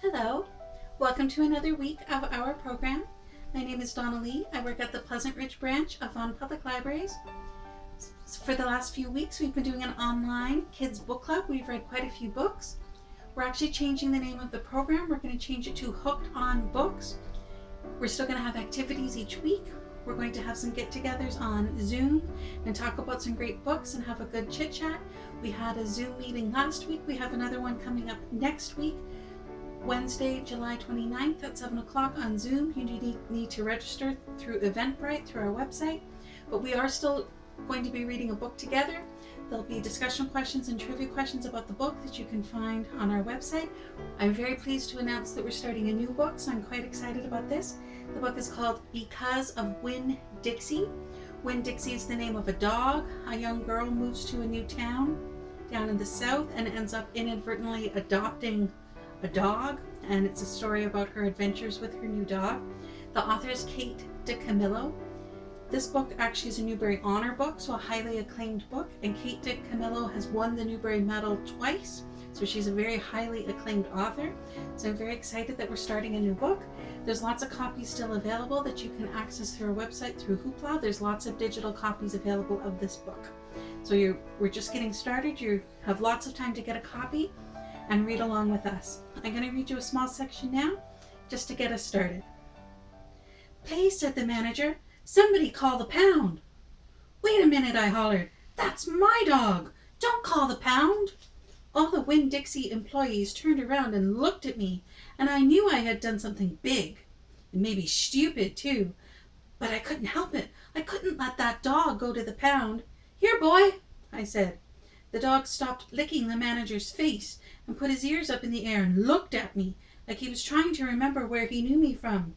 Hello, welcome to another week of our program. My name is Donna Lee. I work at the Pleasant Ridge branch of Vaughan Public Libraries. For the last few weeks, we've been doing an online kids book club. We've read quite a few books. We're actually changing the name of the program. We're going to change it to Hooked on Books. We're still going to have activities each week. We're going to have some get-togethers on Zoom and talk about some great books and have a good chit-chat. We had a Zoom meeting last week. We have another one coming up next week, Wednesday, July 29th at 7 o'clock on Zoom. You need to register through Eventbrite, through our website. But we are still going to be reading a book together. There'll be discussion questions and trivia questions about the book that you can find on our website. I'm very pleased to announce that we're starting a new book, so I'm quite excited about this. The book is called Because of Winn-Dixie. Winn-Dixie is the name of a dog. A young girl moves to a new town down in the south and ends up inadvertently adopting a dog, and it's a story about her adventures with her new dog. The author is DiCamillo. This book actually is a Newbery Honor book, so a highly acclaimed book, and DiCamillo has won the Newbery Medal twice, so she's a very highly acclaimed author. So I'm very excited that we're starting a new book. There's lots of copies still available that you can access through our website through Hoopla. There's lots of digital copies available of this book. So we're just getting started. You have lots of time to get a copy and read along with us. I'm going to read you a small section now, just to get us started. "Please," said the manager, "somebody call the pound." "Wait a minute," I hollered. "That's my dog. Don't call the pound." All the Winn-Dixie employees turned around and looked at me, and I knew I had done something big, and maybe stupid too, but I couldn't help it. I couldn't let that dog go to the pound. "Here, boy," I said. The dog stopped licking the manager's face and put his ears up in the air and looked at me like he was trying to remember where he knew me from.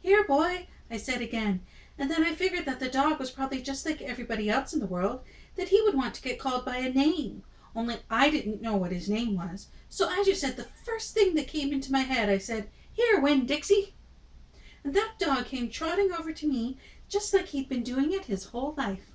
"Here, boy," I said again, and then I figured that the dog was probably just like everybody else in the world, that he would want to get called by a name, only I didn't know what his name was. So I just said the first thing that came into my head. I said, "Here, Winn-Dixie." And that dog came trotting over to me just like he'd been doing it his whole life.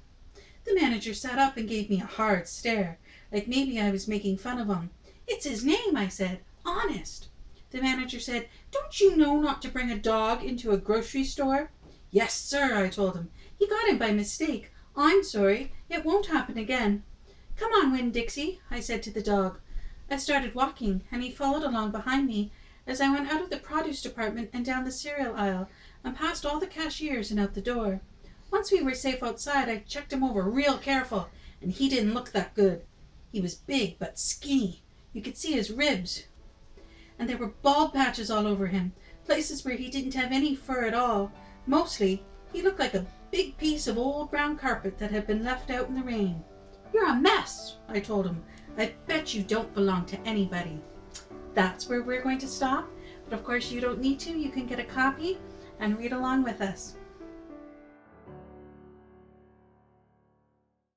The manager sat up and gave me a hard stare, like maybe I was making fun of him. "It's his name," I said. "Honest." The manager said, "Don't you know not to bring a dog into a grocery store?" "Yes, sir," I told him. "He got him by mistake. I'm sorry. It won't happen again." "Come on, Winn-Dixie," I said to the dog. I started walking, and he followed along behind me as I went out of the produce department and down the cereal aisle and past all the cashiers and out the door. Once we were safe outside, I checked him over real careful, and he didn't look that good. He was big but skinny. You could see his ribs. And there were bald patches all over him, places where he didn't have any fur at all. Mostly, he looked like a big piece of old brown carpet that had been left out in the rain. "You're a mess," I told him. "I bet you don't belong to anybody." That's where we're going to stop. But of course you don't need to. You can get a copy and read along with us.